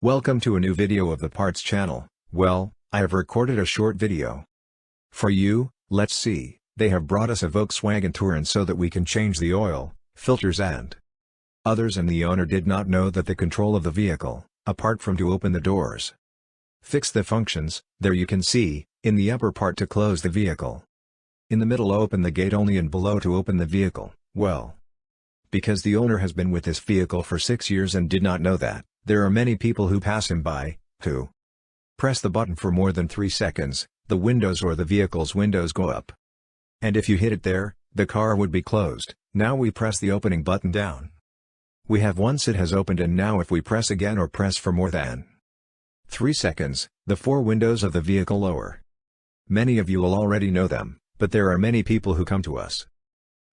Welcome to a new video of the Parts channel. Well, I have recorded a short video for you. Let's see. They have brought us a Volkswagen Touran so that we can change the oil, filters and others, and the owner did not know that the control of the vehicle, apart from to open the doors, fix the functions. There you can see, in the upper part to close the vehicle, in the middle open the gate only, and below to open the vehicle. Well, because the owner has been with this vehicle for 6 years and did not know that, there are many people who pass him by, who press the button for more than 3 seconds, the windows or the vehicle's windows go up. And if you hit it there, the car would be closed. Now we press the opening button down. We have once it has opened, and now if we press again or press for more than 3 seconds, the 4 windows of the vehicle lower. Many of you will already know them, but there are many people who come to us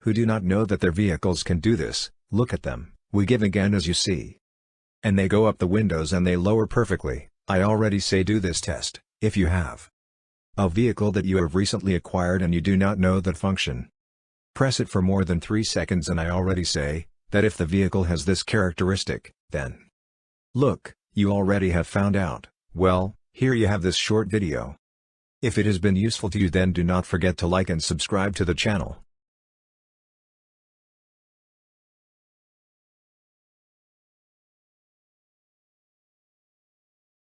who do not know that their vehicles can do this. Look at them. We give again, as you see. And they go up the windows and they lower perfectly. I already say do this test. If you have a vehicle that you have recently acquired and you do not know that function, press it for more than 3 seconds, and I already say that if the vehicle has this characteristic, then look, you already have found out. Well, here you have this short video. If it has been useful to you, then do not forget to like and subscribe to the channel.